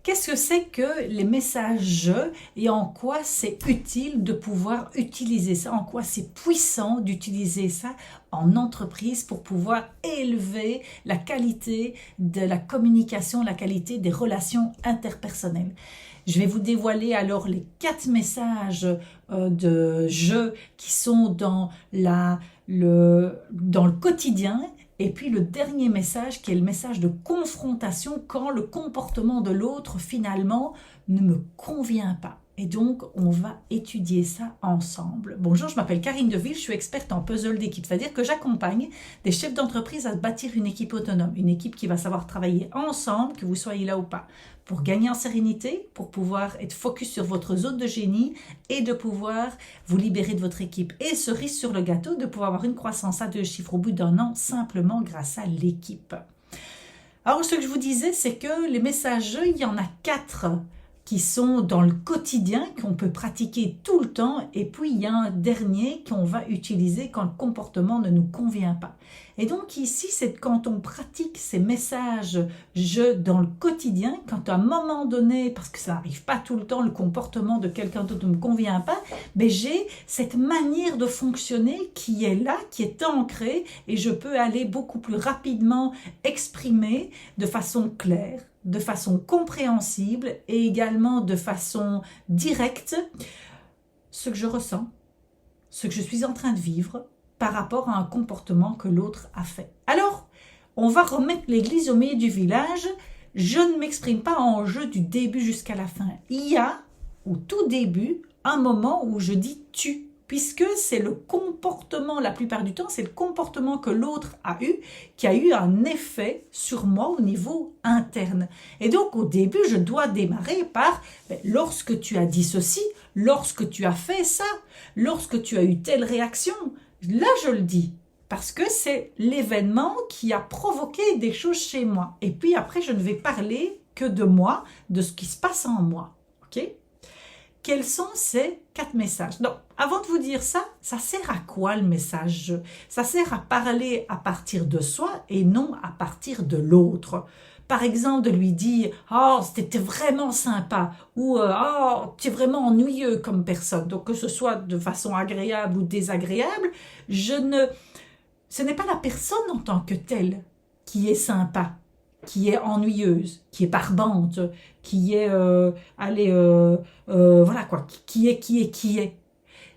Qu'est-ce que c'est que les messages je et en quoi c'est utile de pouvoir utiliser ça, en quoi c'est puissant d'utiliser ça en entreprise pour pouvoir élever la qualité de la communication, la qualité des relations interpersonnelles. Je vais vous dévoiler alors les 4 messages de je qui sont dans le quotidien. Et puis le dernier message qui est le message de confrontation quand le comportement de l'autre finalement ne me convient pas. Et donc on va étudier ça ensemble. Bonjour, je m'appelle Karine Deville, je suis experte en puzzle d'équipe. C'est-à-dire que j'accompagne des chefs d'entreprise à bâtir une équipe autonome. Une équipe qui va savoir travailler ensemble, que vous soyez là ou pas. Pour gagner en sérénité, pour pouvoir être focus sur votre zone de génie et de pouvoir vous libérer de votre équipe. Et cerise sur le gâteau, de pouvoir avoir une croissance à 2 chiffres au bout d'un an simplement grâce à l'équipe. Alors ce que je vous disais, c'est que les messages, il y en a 4 qui sont dans le quotidien, qu'on peut pratiquer tout le temps, et puis il y a un dernier qu'on va utiliser quand le comportement ne nous convient pas. Et donc ici, c'est quand on pratique ces messages je dans le quotidien, quand à un moment donné, parce que ça n'arrive pas tout le temps, le comportement de quelqu'un d'autre ne me convient pas, mais j'ai cette manière de fonctionner qui est là, qui est ancrée, et je peux aller beaucoup plus rapidement exprimer de façon claire, de façon compréhensible et également de façon directe ce que je ressens, ce que je suis en train de vivre par rapport à un comportement que l'autre a fait. Alors, on va remettre l'église au milieu du village. Je ne m'exprime pas en jeu du début jusqu'à la fin. Il y a, au tout début, un moment où je dis « tu ». Puisque c'est le comportement, la plupart du temps, c'est le comportement que l'autre a eu, qui a eu un effet sur moi au niveau interne. Et donc, au début, je dois démarrer par « lorsque tu as dit ceci, lorsque tu as fait ça, lorsque tu as eu telle réaction », là, je le dis. Parce que c'est l'événement qui a provoqué des choses chez moi. Et puis après, je ne vais parler que de moi, de ce qui se passe en moi. Ok ? Quels sont ces 4 messages? Donc, avant de vous dire ça, ça sert à quoi le message je? Ça sert à parler à partir de soi et non à partir de l'autre. Par exemple, de lui dire « Oh, c'était vraiment sympa » ou « Oh, tu es vraiment ennuyeux comme personne ». Donc, que ce soit de façon agréable ou désagréable, ce n'est pas la personne en tant que telle qui est sympa, qui est ennuyeuse, qui est barbante, qui est, voilà quoi, qui est.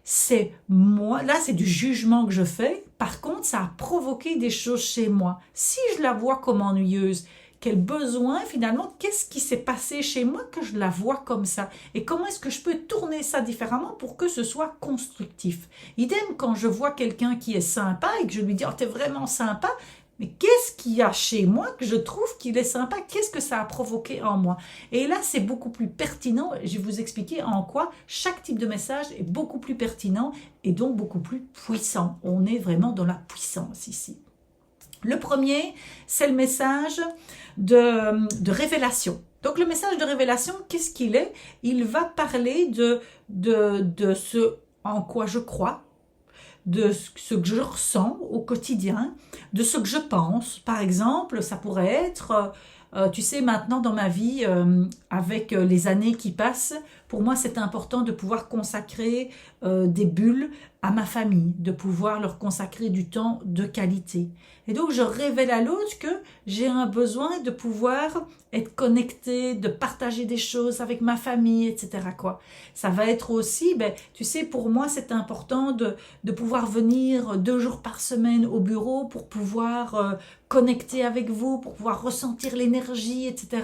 C'est moi, là c'est du jugement que je fais, par contre ça a provoqué des choses chez moi. Si je la vois comme ennuyeuse, quel besoin finalement, qu'est-ce qui s'est passé chez moi que je la vois comme ça? Et comment est-ce que je peux tourner ça différemment pour que ce soit constructif? Idem quand je vois quelqu'un qui est sympa et que je lui dis « Oh, t'es vraiment sympa », mais qu'est-ce qu'il y a chez moi que je trouve qu'il est sympa? Qu'est-ce que ça a provoqué en moi? Et là, c'est beaucoup plus pertinent. Je vais vous expliquer en quoi chaque type de message est beaucoup plus pertinent et donc beaucoup plus puissant. On est vraiment dans la puissance ici. Le premier, c'est le message de révélation. Donc le message de révélation, qu'est-ce qu'il est? Il va parler de ce en quoi je crois, de ce que je ressens au quotidien, de ce que je pense. Par exemple, ça pourrait être, tu sais, maintenant dans ma vie, avec les années qui passent, pour moi c'est important de pouvoir consacrer des bulles à ma famille, de pouvoir leur consacrer du temps de qualité. Et donc je révèle à l'autre que j'ai un besoin de pouvoir être connecté, de partager des choses avec ma famille, etc. quoi. Ça va être aussi, tu sais, pour moi c'est important de pouvoir venir 2 jours par semaine au bureau pour pouvoir connecter avec vous, pour pouvoir ressentir l'énergie, etc.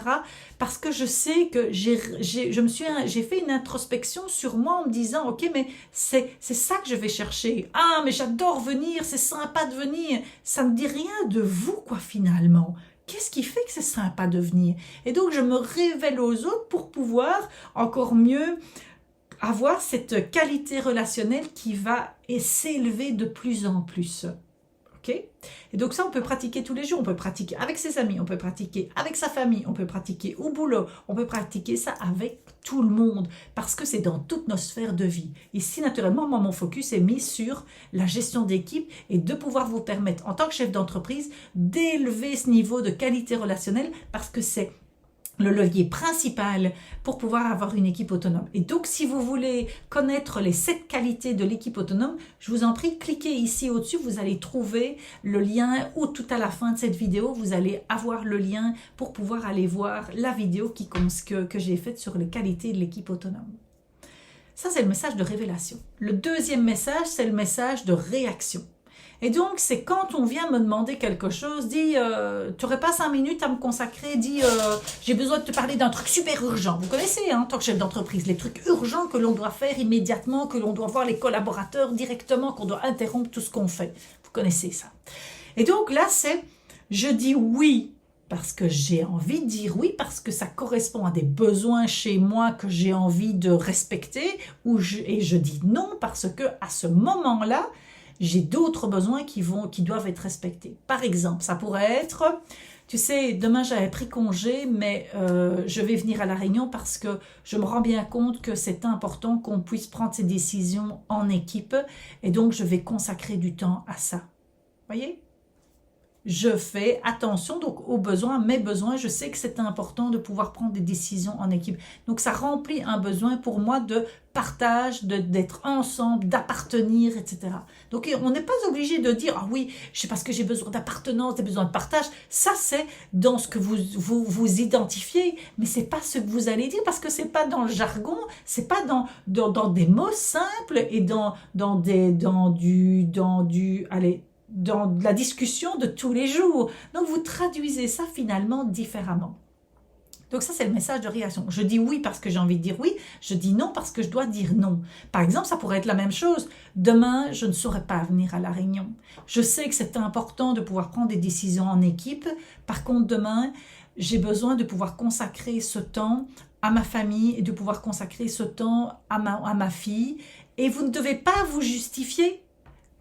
Parce que je sais que j'ai fait une introspection sur moi en me disant, ok, mais c'est ça que je vais chercher. Ah, mais j'adore venir, c'est sympa de venir. Ça ne dit rien de vous, quoi, finalement. Qu'est-ce qui fait que c'est sympa de venir? Et donc, je me révèle aux autres pour pouvoir encore mieux avoir cette qualité relationnelle qui va s'élever de plus en plus. Okay? Et donc ça, on peut pratiquer tous les jours. On peut pratiquer avec ses amis, on peut pratiquer avec sa famille, on peut pratiquer au boulot, on peut pratiquer ça avec tout le monde parce que c'est dans toutes nos sphères de vie. Ici, naturellement, moi, mon focus est mis sur la gestion d'équipe et de pouvoir vous permettre, en tant que chef d'entreprise, d'élever ce niveau de qualité relationnelle parce que c'est le levier principal pour pouvoir avoir une équipe autonome. Et donc, si vous voulez connaître les 7 qualités de l'équipe autonome, je vous en prie, cliquez ici au-dessus, vous allez trouver le lien ou tout à la fin de cette vidéo, vous allez avoir le lien pour pouvoir aller voir la vidéo que j'ai faite sur les qualités de l'équipe autonome. Ça, c'est le message de révélation. Le deuxième message, c'est le message de réaction. Et donc, c'est quand on vient me demander quelque chose, dit, tu n'aurais pas 5 minutes à me consacrer, dit, j'ai besoin de te parler d'un truc super urgent. Vous connaissez, hein, en tant que chef d'entreprise, les trucs urgents que l'on doit faire immédiatement, que l'on doit voir les collaborateurs directement, qu'on doit interrompre tout ce qu'on fait. Vous connaissez ça. Et donc là, c'est, je dis oui parce que j'ai envie de dire oui, parce que ça correspond à des besoins chez moi que j'ai envie de respecter, et je dis non parce que à ce moment-là, j'ai d'autres besoins qui doivent être respectés. Par exemple, ça pourrait être, tu sais, demain j'avais pris congé, mais je vais venir à la réunion parce que je me rends bien compte que c'est important qu'on puisse prendre ces décisions en équipe et donc je vais consacrer du temps à ça. Voyez ? Je fais attention donc aux besoins, mes besoins. Je sais que c'est important de pouvoir prendre des décisions en équipe. Donc, ça remplit un besoin pour moi de partage, d'être ensemble, d'appartenir, etc. Donc, on n'est pas obligé de dire « Ah oui, c'est parce que j'ai besoin d'appartenance, j'ai besoin de partage. » Ça, c'est dans ce que vous identifiez, mais c'est pas ce que vous allez dire parce que c'est pas dans le jargon, c'est pas dans des mots simples et dans la discussion de tous les jours. Donc, vous traduisez ça finalement différemment. Donc, ça, c'est le message de réaction. Je dis oui parce que j'ai envie de dire oui. Je dis non parce que je dois dire non. Par exemple, ça pourrait être la même chose. Demain, je ne saurais pas venir à la réunion. Je sais que c'est important de pouvoir prendre des décisions en équipe. Par contre, demain, j'ai besoin de pouvoir consacrer ce temps à ma famille et de pouvoir consacrer ce temps à ma fille. Et vous ne devez pas vous justifier.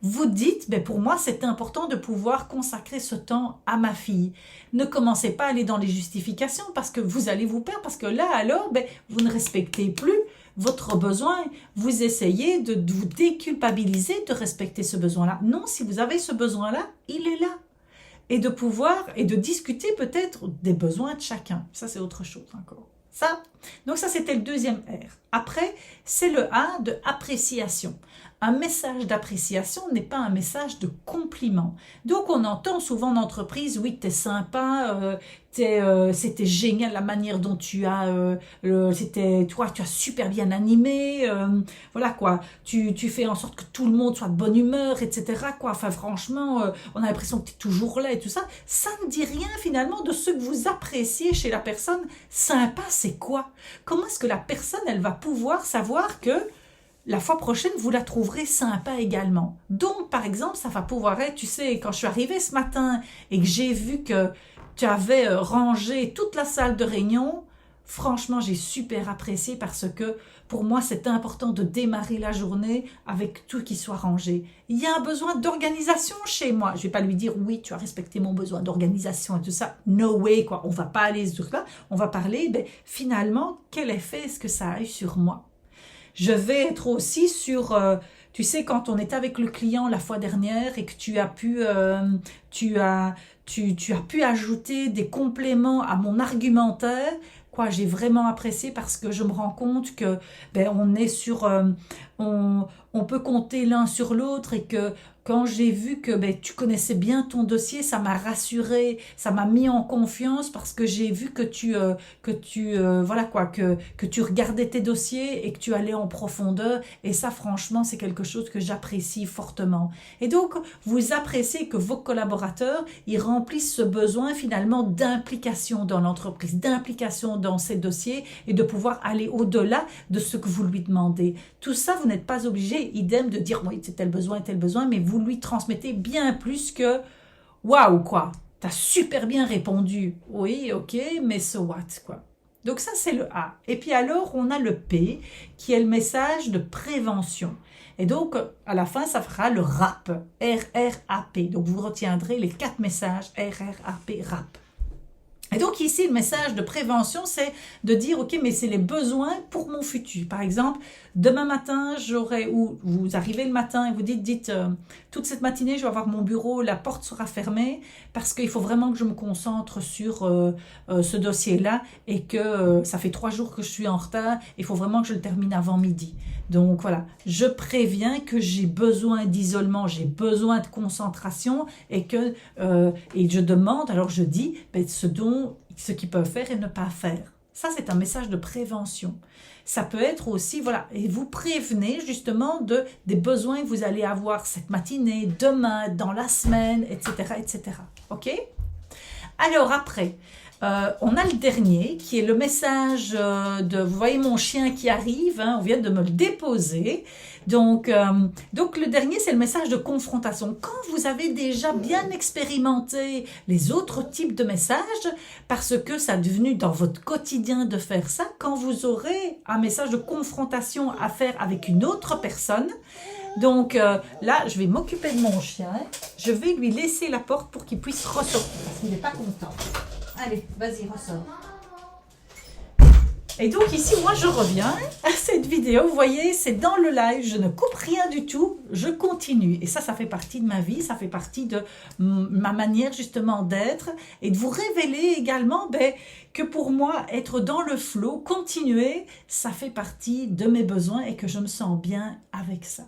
Vous dites, ben pour moi, c'est important de pouvoir consacrer ce temps à ma fille. Ne commencez pas à aller dans les justifications parce que vous allez vous perdre, parce que là, alors, ben, vous ne respectez plus votre besoin. Vous essayez de vous déculpabiliser de respecter ce besoin-là. Non, si vous avez ce besoin-là, il est là. Et de pouvoir, et de discuter peut-être des besoins de chacun. Ça, c'est autre chose encore. Donc ça, c'était le deuxième R. Après, c'est le A de appréciation. Un message d'appréciation n'est pas un message de compliment. Donc, on entend souvent en entreprise, oui, t'es sympa, c'était génial la manière dont tu as, toi, tu as super bien animé, voilà quoi, tu fais en sorte que tout le monde soit de bonne humeur, etc. quoi. Enfin, franchement, on a l'impression que tu es toujours là et tout ça. Ça ne dit rien finalement de ce que vous appréciez chez la personne. Sympa, c'est quoi? Comment est-ce que la personne, elle va pouvoir savoir que la fois prochaine, vous la trouverez sympa également. Donc, par exemple, ça va pouvoir être, tu sais, quand je suis arrivée ce matin et que j'ai vu que tu avais rangé toute la salle de réunion, franchement, j'ai super apprécié parce que pour moi, c'est important de démarrer la journée avec tout qui soit rangé. Il y a un besoin d'organisation chez moi. Je ne vais pas lui dire, oui, tu as respecté mon besoin d'organisation et tout ça. No way, quoi. On ne va pas aller sur là. On va parler, finalement, quel effet est-ce que ça a eu sur moi? Je vais être aussi sur, tu sais, quand on était avec le client la fois dernière et que tu as pu ajouter des compléments à mon argumentaire, quoi, j'ai vraiment apprécié parce que je me rends compte que on est sur, on peut compter l'un sur l'autre et que quand j'ai vu que tu connaissais bien ton dossier, ça m'a rassuré, ça m'a mis en confiance parce que j'ai vu que voilà quoi, que tu regardais tes dossiers et que tu allais en profondeur. Et ça, franchement, c'est quelque chose que j'apprécie fortement. Et donc, vous appréciez que vos collaborateurs, ils remplissent ce besoin finalement d'implication dans l'entreprise, d'implication dans ces dossiers et de pouvoir aller au-delà de ce que vous lui demandez. Tout ça, vous n'êtes pas obligé, idem, de dire oui, c'est tel besoin, mais vous lui transmettez bien plus que waouh, quoi, t'as super bien répondu. Oui, ok, mais so what, quoi. Donc ça, c'est le A. Et puis alors, on a le P, qui est le message de prévention. Et donc, à la fin, ça fera le RAP, R-R-A-P. Donc, vous retiendrez les 4 messages R-R-A-P, RAP. Et donc ici, le message de prévention, c'est de dire, ok, mais c'est les besoins pour mon futur. Par exemple, demain matin, ou vous arrivez le matin et vous dites, toute cette matinée, je vais avoir mon bureau, la porte sera fermée, parce qu'il faut vraiment que je me concentre sur ce dossier-là, et que ça fait 3 jours que je suis en retard, il faut vraiment que je le termine avant midi. Donc voilà, je préviens que j'ai besoin d'isolement, j'ai besoin de concentration, et je demande, alors je dis ce qu'ils peuvent faire et ne pas faire. Ça, c'est un message de prévention. Ça peut être aussi, voilà, et vous prévenez justement des besoins que vous allez avoir cette matinée, demain, dans la semaine, etc., etc. OK? Alors après, on a le dernier qui est le message vous voyez mon chien qui arrive, hein, on vient de me le déposer. Donc le dernier, c'est le message de confrontation. Quand vous avez déjà bien expérimenté les autres types de messages, parce que ça est devenu dans votre quotidien de faire ça, quand vous aurez un message de confrontation à faire avec une autre personne, donc là, je vais m'occuper de mon chien, je vais lui laisser la porte pour qu'il puisse ressortir, parce qu'il n'est pas content. Allez, vas-y, ressors. Et donc ici, moi, je reviens à cette vidéo. Vous voyez, c'est dans le live, je ne coupe rien du tout, je continue. Et ça fait partie de ma vie, ça fait partie de ma manière justement d'être et de vous révéler également que pour moi, être dans le flow, continuer, ça fait partie de mes besoins et que je me sens bien avec ça.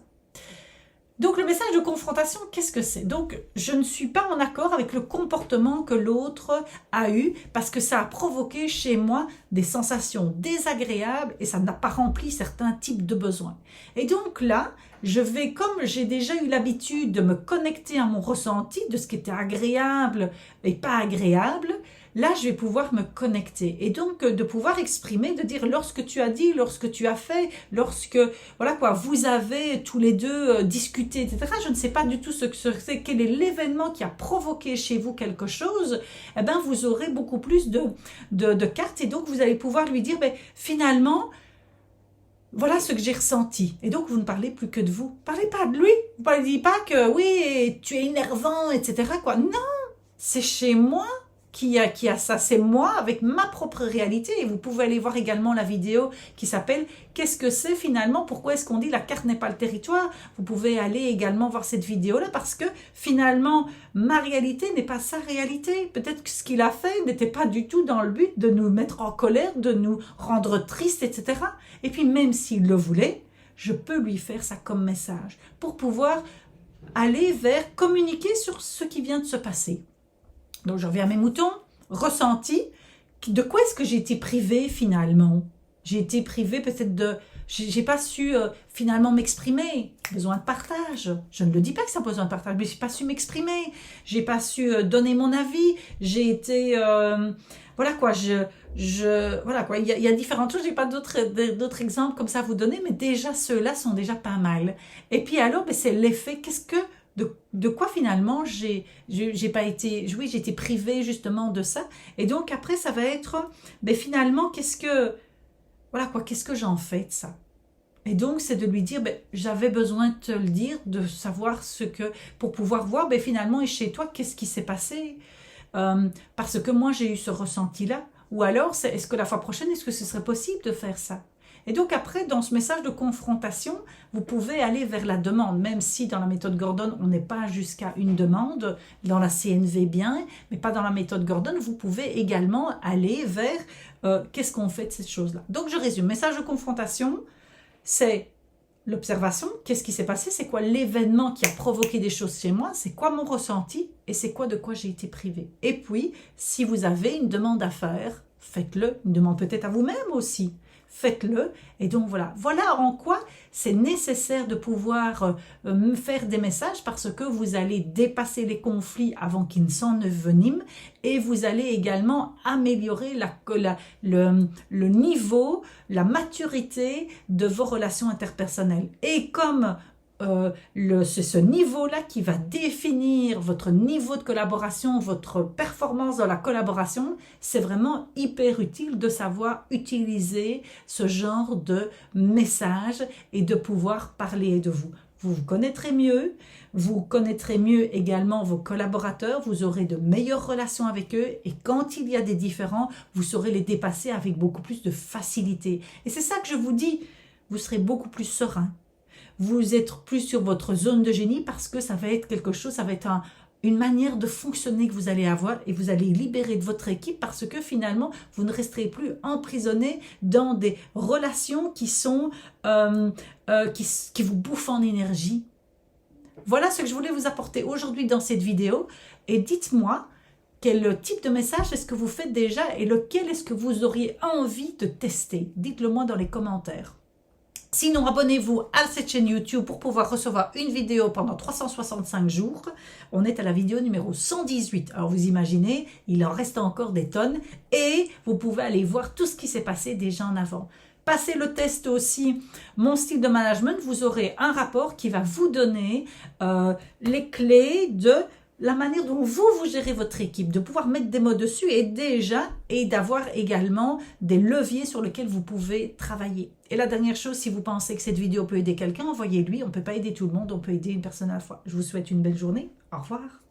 Donc le message de confrontation, qu'est-ce que c'est? Donc je ne suis pas en accord avec le comportement que l'autre a eu parce que ça a provoqué chez moi des sensations désagréables et ça n'a pas rempli certains types de besoins. Et donc là, je vais, comme j'ai déjà eu l'habitude de me connecter à mon ressenti, de ce qui était agréable et pas agréable, là, je vais pouvoir me connecter et donc de pouvoir exprimer, de dire lorsque tu as dit, lorsque tu as fait, lorsque, voilà quoi, vous avez tous les deux discuté, etc. Je ne sais pas du tout ce que c'est, quel est l'événement qui a provoqué chez vous quelque chose, eh bien, vous aurez beaucoup plus de cartes et donc vous allez pouvoir lui dire, finalement, voilà ce que j'ai ressenti. Et donc, vous ne parlez plus que de vous. Parlez pas de lui. Vous ne dites pas que, oui, tu es énervant, etc. quoi. Non, c'est chez moi qui a ça. C'est moi avec ma propre réalité. Et vous pouvez aller voir également la vidéo qui s'appelle « Qu'est-ce que c'est finalement? Pourquoi est-ce qu'on dit la carte n'est pas le territoire ?» Vous pouvez aller également voir cette vidéo-là parce que finalement, ma réalité n'est pas sa réalité. Peut-être que ce qu'il a fait n'était pas du tout dans le but de nous mettre en colère, de nous rendre tristes, etc. Et puis même s'il le voulait, je peux lui faire ça comme message pour pouvoir aller vers communiquer sur ce qui vient de se passer. Donc, je reviens à mes moutons, ressenti. De quoi est-ce que j'ai été privée finalement? J'ai été privée peut-être de... J'ai pas su finalement m'exprimer. Besoin de partage. Je ne le dis pas que c'est un besoin de partage, mais j'ai pas su m'exprimer. J'ai pas su donner mon avis. J'ai été... voilà quoi, voilà quoi, il y a différentes choses. J'ai pas d'autres exemples comme ça à vous donner, mais déjà ceux-là sont déjà pas mal. Et puis alors, c'est l'effet, de quoi finalement j'ai pas été, oui, j'ai été privée justement de ça. Et donc après, ça va être, finalement, qu'est-ce que j'en fais de ça? Et donc, c'est de lui dire, j'avais besoin de te le dire, de savoir pour pouvoir voir, finalement, et chez toi, qu'est-ce qui s'est passé? Parce que moi, j'ai eu ce ressenti-là. Ou alors, est-ce que la fois prochaine, est-ce que ce serait possible de faire ça? Et donc après, dans ce message de confrontation, vous pouvez aller vers la demande, même si dans la méthode Gordon, on n'est pas jusqu'à une demande, dans la CNV bien, mais pas dans la méthode Gordon, vous pouvez également aller vers qu'est-ce qu'on fait de cette chose-là. Donc je résume, message de confrontation, c'est l'observation, qu'est-ce qui s'est passé, c'est quoi l'événement qui a provoqué des choses chez moi, c'est quoi mon ressenti et c'est quoi de quoi j'ai été privée. Et puis, si vous avez une demande à faire, faites-le, une demande peut-être à vous-même aussi. Faites-le. Et donc voilà en quoi c'est nécessaire de pouvoir me faire des messages parce que vous allez dépasser les conflits avant qu'ils ne s'en veniment et vous allez également améliorer le niveau, la maturité de vos relations interpersonnelles. Et comme c'est ce niveau-là qui va définir votre niveau de collaboration, votre performance dans la collaboration. C'est vraiment hyper utile de savoir utiliser ce genre de message et de pouvoir parler de vous. vous vous connaîtrez mieux, vous connaîtrez mieux également vos collaborateurs, vous aurez de meilleures relations avec eux et quand il y a des différends, vous saurez les dépasser avec beaucoup plus de facilité. Et c'est ça que je vous dis, vous serez beaucoup plus serein. Vous êtes plus sur votre zone de génie parce que ça va être quelque chose, ça va être une manière de fonctionner que vous allez avoir et vous allez libérer de votre équipe parce que finalement, vous ne resterez plus emprisonné dans des relations qui sont qui vous bouffent en énergie. Voilà ce que je voulais vous apporter aujourd'hui dans cette vidéo et dites-moi quel type de message est-ce que vous faites déjà et lequel est-ce que vous auriez envie de tester. Dites-le moi dans les commentaires. Sinon, abonnez-vous à cette chaîne YouTube pour pouvoir recevoir une vidéo pendant 365 jours. On est à la vidéo numéro 118. Alors, vous imaginez, il en reste encore des tonnes et vous pouvez aller voir tout ce qui s'est passé déjà en avant. Passez le test aussi, mon style de management, vous aurez un rapport qui va vous donner les clés de la manière dont vous gérez votre équipe, de pouvoir mettre des mots dessus et d'avoir également des leviers sur lesquels vous pouvez travailler. Et la dernière chose, si vous pensez que cette vidéo peut aider quelqu'un, envoyez-lui. On ne peut pas aider tout le monde, on peut aider une personne à la fois. Je vous souhaite une belle journée. Au revoir.